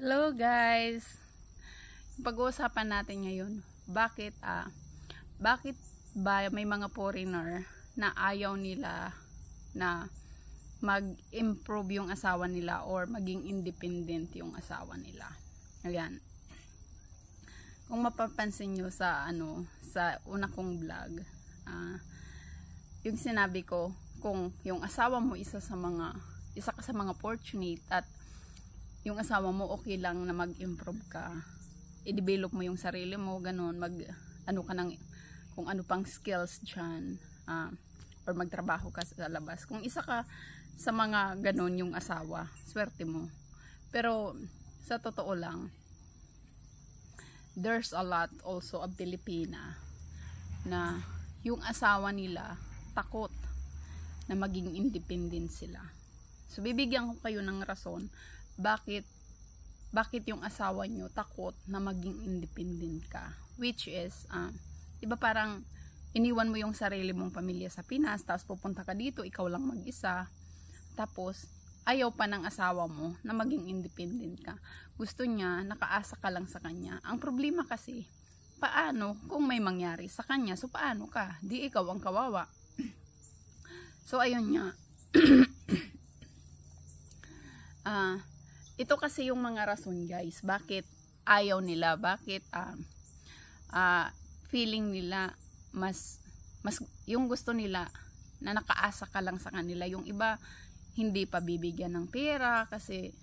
Hello guys! Pag-uusapan natin ngayon, bakit ba may mga foreigner na ayaw nila na mag-improve yung asawa nila or maging independent yung asawa nila. Ayan. Kung mapapansin nyo sa una kong vlog, yung sinabi ko, kung yung asawa mo isa ka sa mga fortunate at yung asawa mo okay lang na mag-improve ka, i-develop mo yung sarili mo, ganun, kung ano pang skills dyan, or magtrabaho ka sa labas. Kung isa ka sa mga ganun yung asawa, swerte mo. Pero sa totoo lang, there's a lot also of Pilipina na yung asawa nila takot na maging independent sila. So bibigyan ko kayo ng rason bakit yung asawa nyo takot na maging independent ka, which is diba parang iniwan mo yung sarili mong pamilya sa Pinas, tapos pupunta ka dito, ikaw lang mag-isa, tapos ayaw pa ng asawa mo na maging independent ka. Gusto niya, nakaasa ka lang sa kanya. Ang problema kasi, paano kung may mangyari sa kanya? So paano ka? Di ikaw ang kawawa. So ayun nga. Ito kasi yung mga rason guys, bakit ayaw nila, bakit feeling nila mas yung gusto nila na nakaasa ka lang sa kanila. Yung iba hindi pa bibigyan ng pera kasi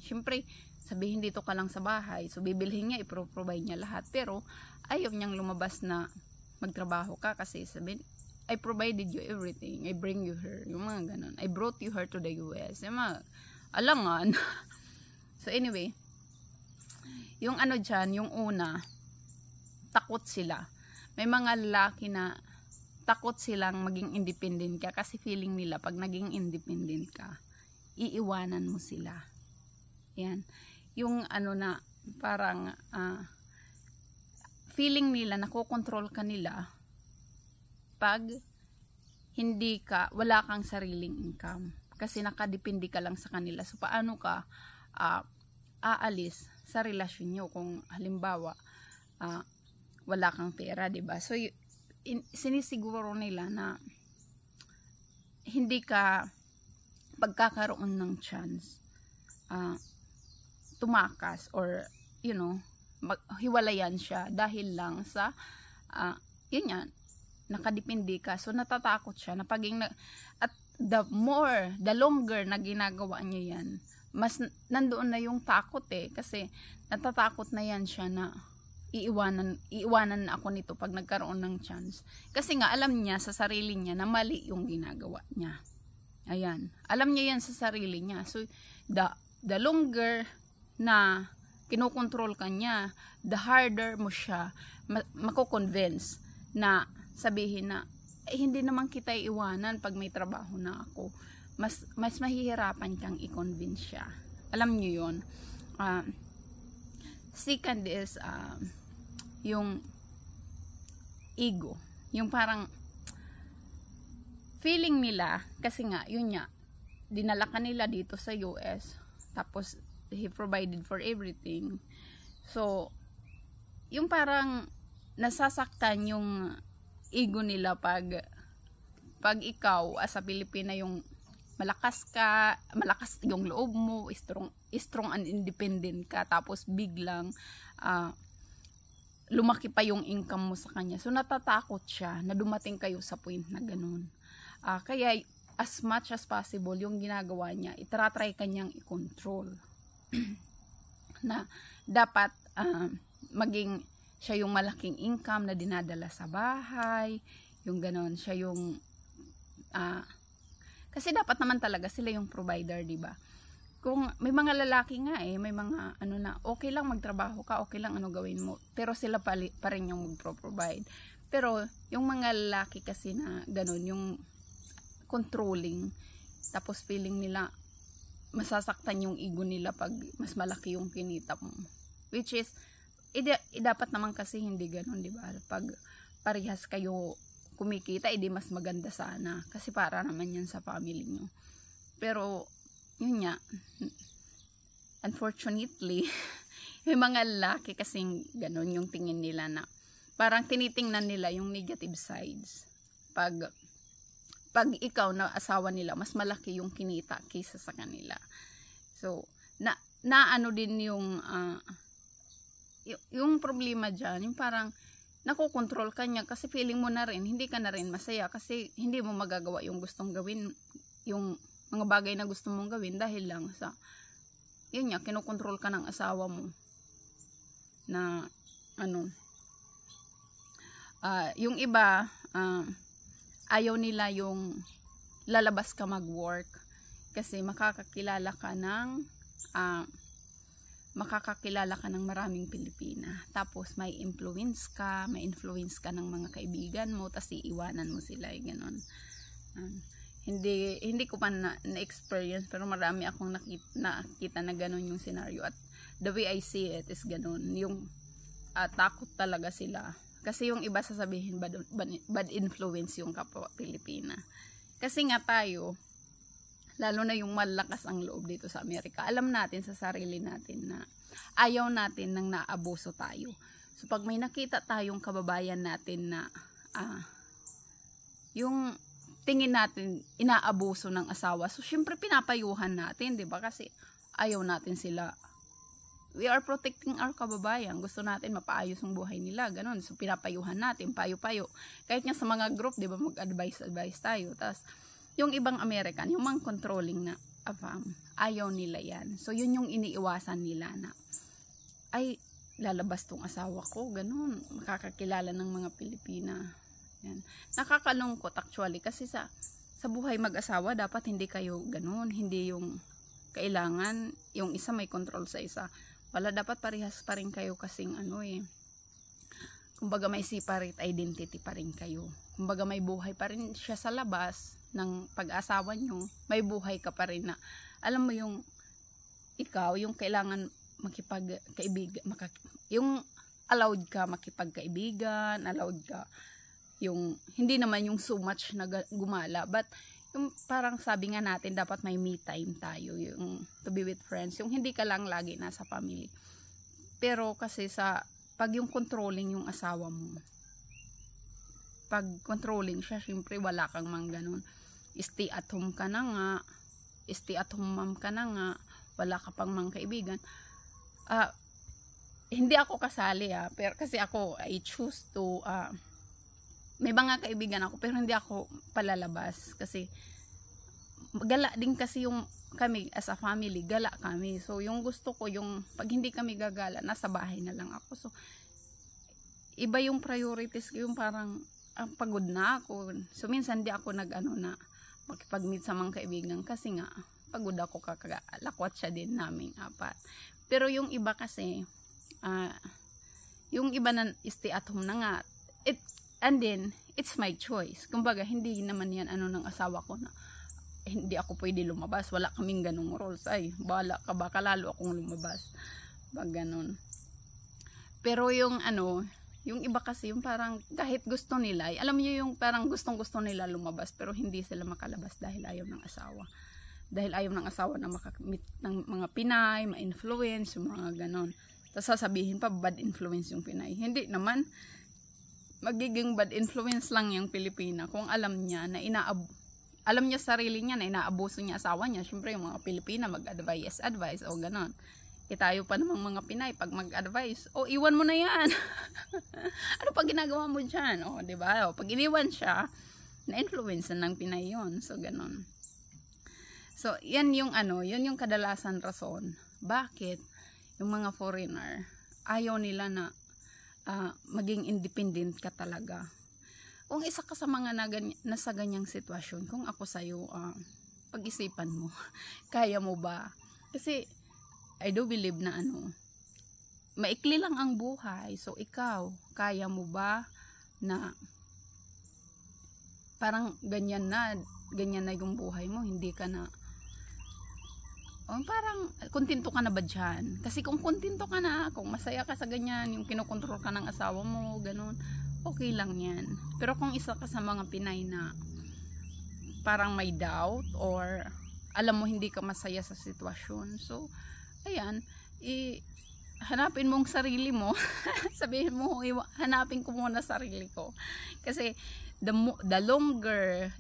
syempre sabihin dito ka lang sa bahay, so bibilhin niya, i-provide niya lahat, pero ayaw niyang lumabas na magtrabaho ka kasi sabihin, I provided you everything, I bring you her, yung mga ganun, I brought you her to the US, yung mga alangan. So anyway, yung dyan, yung una, takot sila. May mga lalaki na takot silang maging independent ka kasi feeling nila pag naging independent ka, iiwanan mo sila. Yan. Yung na parang feeling nila nakokontrol ka nila pag wala kang sariling income. Kasi nakadepende ka lang sa kanila. So paano ka aalis sa relasyon nyo kung halimbawa wala kang pera, diba? So sinisiguro nila na hindi ka pagkakaroon ng chance tumakas or hiwalayan siya dahil lang sa yun yan, nakadepende ka. So natatakot siya na at the longer na ginagawa niya yan, mas nandoon na yung takot kasi natatakot na yan siya na iiwanan na ako nito pag nagkaroon ng chance. Kasi nga alam niya sa sarili niya na mali yung ginagawa niya. Ayan, alam niya yan sa sarili niya. So the longer na kinokontrol ka niya, the harder mo siya mako-convince na sabihin na hindi naman kita iiwanan pag may trabaho na ako. Mas mahihirapan kang i-convince siya. Alam niyo yun. Second is yung ego. Yung parang feeling nila, kasi nga, yun nga, dinala ka nila dito sa US, tapos he provided for everything. So, yung parang nasasaktan yung ego nila pag ikaw as a Pilipina yung malakas yung loob mo, strong and independent ka, tapos biglang lumaki pa yung income mo sa kanya. So natatakot siya na dumating kayo sa point na ganun. Kaya as much as possible yung ginagawa niya, itratry kanyang i-control na dapat maging siya yung malaking income na dinadala sa bahay, yung ganon, siya yung kasi dapat naman talaga sila yung provider, diba? Kung may mga lalaki nga may mga na okay lang magtrabaho ka, okay lang gawin mo, pero sila pa rin yung magpro-provide. Pero yung mga lalaki kasi na ganon, yung controlling, tapos feeling nila masasaktan yung ego nila pag mas malaki yung kinita mo, which is dapat naman kasi hindi ganon, diba? Pag parehas kayo kumikita, mas maganda sana. Kasi para naman yan sa family nyo. Pero, yun nga, unfortunately, may mga lalaki kasing ganun yung tingin nila na parang tinitingnan nila yung negative sides. Pag ikaw na asawa nila, mas malaki yung kinita kaysa sa kanila. So, na ano din yung problema dyan, yung parang nakokontrol ka niya kasi feeling mo na rin, hindi ka na rin masaya kasi hindi mo magagawa yung gustong gawin, yung mga bagay na gusto mong gawin dahil lang sa, yun nga, kinokontrol ka ng asawa mo na, yung iba, ayaw nila yung lalabas ka mag-work kasi makakakilala ka ng maraming Pilipina. Tapos may influence ka ng mga kaibigan mo, tapos iiwanan mo sila, gano'n. Hindi ko pa na-experience, pero marami akong nakita na gano'n yung scenario. At the way I see it is gano'n. Yung takot talaga sila. Kasi yung iba sasabihin, bad influence yung kapwa Pilipina. Kasi nga tayo, lalo na yung malakas ang loob dito sa Amerika, alam natin sa sarili natin na ayaw natin nang naabuso tayo. So pag may nakita tayong kababayan natin na yung tingin natin inaabuso ng asawa, so syempre pinapayuhan natin, 'di ba? Kasi ayaw natin sila. We are protecting our kababayan. Gusto natin mapaayos ang buhay nila, ganun. So pinapayuhan natin, payo-payo. Kahit nga sa mga group, 'di ba, mag-advise tayo. Tapos yung ibang American, yung mga controlling na ayaw nila yan. So, yun yung iniiwasan nila na, ay, lalabas tong asawa ko, ganun. Makakakilala ng mga Pilipina. Yan. Nakakalungkot actually, kasi sa buhay mag-asawa, dapat hindi kayo ganun. Hindi yung kailangan, yung isa may control sa isa. Wala, dapat parehas pa rin kayo kasing kumbaga may separate identity pa rin kayo. Kumbaga may buhay pa rin siya sa labas ng pag-asawa nyo, may buhay ka pa rin na, alam mo yung ikaw, yung kailangan makipagkaibigan, yung allowed ka makipagkaibigan, allowed ka yung, hindi naman yung so much na gumala, but yung parang sabi nga natin, dapat may me time tayo, yung to be with friends, yung hindi ka lang lagi nasa family. Pero kasi pag yung controlling yung asawa mo, pag controlling siya, syempre wala kang mang ganun. Stay at home ka na nga, stay at home mom ka na nga, wala ka pang mga kaibigan. Hindi ako kasali pero kasi ako, I choose to, may mga kaibigan ako, pero hindi ako palalabas. Kasi, gala din kasi yung kami, as a family, gala kami. So, yung gusto ko, yung pag hindi kami gagala, nasa bahay na lang ako. So, iba yung priorities ko, yung parang, pagod na ako. So, minsan di ako na makipag-meet sa mga kaibigan kasi nga, pagod ako kakalakwat siya din naming apat. Pero yung iba kasi, yung iba na stay at home na nga, and then, it's my choice. Kumbaga, hindi naman yan ng asawa ko na, hindi ako pwede lumabas. Wala kaming ganung rules. Ay, bahala ka, baka lalo akong lumabas. Pag ganun. Pero yung yung iba kasi yung parang kahit gusto nila, alam niyo yung parang gustong-gusto nila lumabas pero hindi sila makalabas dahil ayaw ng asawa. Dahil ayaw ng asawa na makamit ng mga Pinay, ma-influence, yung mga ganon. Tapos sasabihin pa, bad influence yung Pinay. Hindi naman, magiging bad influence lang yung Pilipina kung alam niya na alam niya sarili niya na inaabuso niya asawa niya. Siyempre yung mga Pilipina mag-advise o ganon. Tayo pa namang mga Pinay pag mag-advise, iwan mo na yan. Ano pa ginagawa mo dyan? Diba? Pag iniwan siya, na-influence ng Pinay yon. So, ganon. So, yan yung yun yung kadalasan rason. Bakit yung mga foreigner, ayaw nila na maging independent ka talaga. Kung isa ka sa mga nasa ganyang sitwasyon, kung ako sa'yo, pag-isipan mo, kaya mo ba? Kasi, I do believe na maikli lang ang buhay. So, ikaw, kaya mo ba na parang ganyan na yung buhay mo, hindi ka na, parang kontento ka na ba dyan? Kasi kung kontento ka na, kung masaya ka sa ganyan, yung kinokontrol ka ng asawa mo, ganun, okay lang yan. Pero kung isa ka sa mga Pinay na parang may doubt or alam mo hindi ka masaya sa sitwasyon, so ayan, hanapin mong sarili mo. Sabihin mo, hanapin ko muna sarili ko. Kasi the longer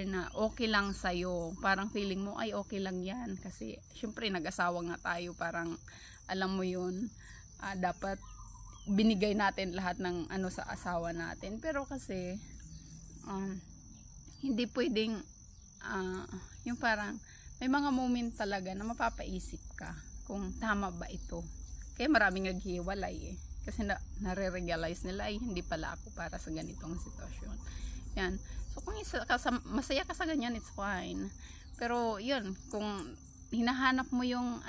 na okay lang sa'yo, parang feeling mo ay okay lang yan. Kasi syempre nag-asawa nga tayo, parang alam mo yun, dapat binigay natin lahat ng ano sa asawa natin. Pero kasi hindi pwedeng yung parang may mga moment talaga na mapapaisip ka kung tama ba ito. Kaya maraming naghiwalay kasi nare-realize nila ay hindi pala ako para sa ganitong sitwasyon. Yan. So kung masaya ka sa ganyan, it's fine. Pero yun, kung hinahanap mo yung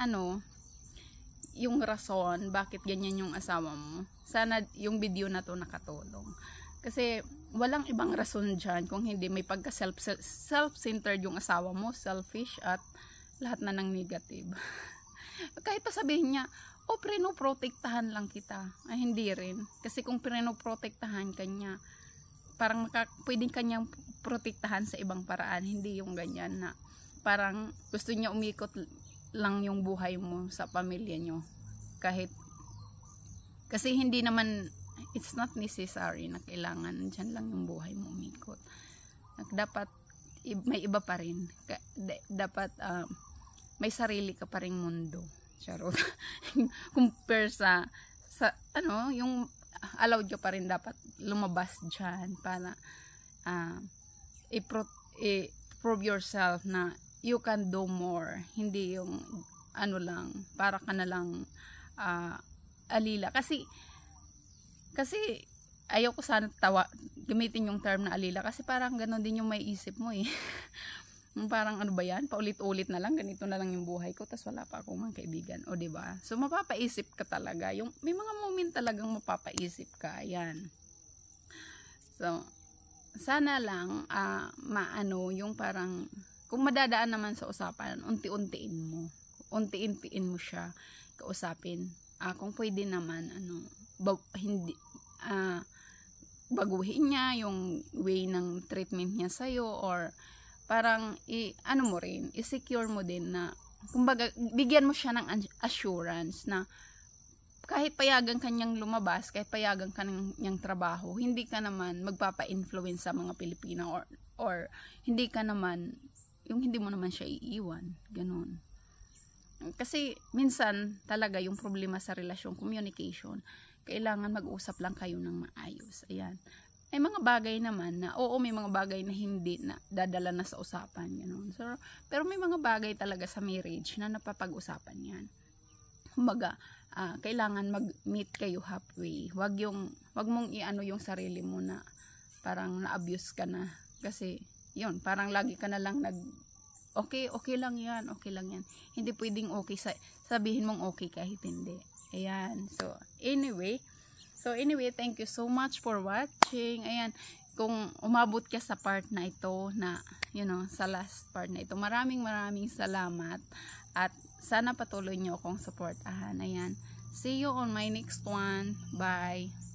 yung rason bakit ganyan yung asawa mo, sana yung video na to nakatulong. Kasi walang ibang rason dyan kung hindi may pagka self-centered yung asawa mo, selfish at lahat na ng negative. Kahit pa sabihin niya, prenoprotektahan lang kita. Ay, hindi rin. Kasi kung prenoprotektahan kanya, parang pwedeng kanyang protektahan sa ibang paraan. Hindi yung ganyan na parang gusto niya umikot lang yung buhay mo sa pamilya nyo. Kasi hindi naman, it's not necessary na kailangan dyan lang yung buhay mo umikot. Dapat may iba pa rin. Dapat may sarili ka pa ring mundo. Charot. Compare sa yung allowed ka pa rin dapat lumabas dyan para prove yourself na you can do more. Hindi yung lang, para ka na lang alila. Kasi ayaw ko sana gamitin yung term na alila kasi parang ganon din yung may isip mo parang ano ba yan, paulit-ulit na lang, ganito na lang yung buhay ko, tas wala pa akong mga kaibigan, o diba? So mapapaisip ka talaga, may mga moment talagang mapapaisip ka, yan. So sana lang yung parang kung madadaan naman sa usapan, unti-untiin mo siya kausapin. Kung pwede naman baguhin niya yung way ng treatment niya sa'yo, or parang mo rin, i-secure mo din na, kumbaga, bigyan mo siya ng assurance na kahit payagan kanyang lumabas, kahit payagan kanyang trabaho, hindi ka naman magpapa-influence sa mga Pilipino, or hindi ka naman, yung hindi mo naman siya iiwan, ganun. Kasi minsan talaga yung problema sa relasyon, communication, kailangan mag-usap lang kayo ng maayos. Ayan. May mga bagay naman na, may mga bagay na hindi na dadala na sa usapan, gano'n. So, pero may mga bagay talaga sa marriage na napapag-usapan yan. Kumbaga, kailangan mag-meet kayo halfway. Wag mong yung sarili mo na parang na-abuse ka na. Kasi, yun, parang lagi ka na lang okay lang yan. Hindi pwedeng okay, sabihin mong okay kahit hindi. Ayan. So, anyway, thank you so much for watching. Ayan, kung umabot ka sa part na ito, na, sa last part na ito, maraming salamat. At sana patuloy nyo akong supportahan. Ayan. See you on my next one. Bye.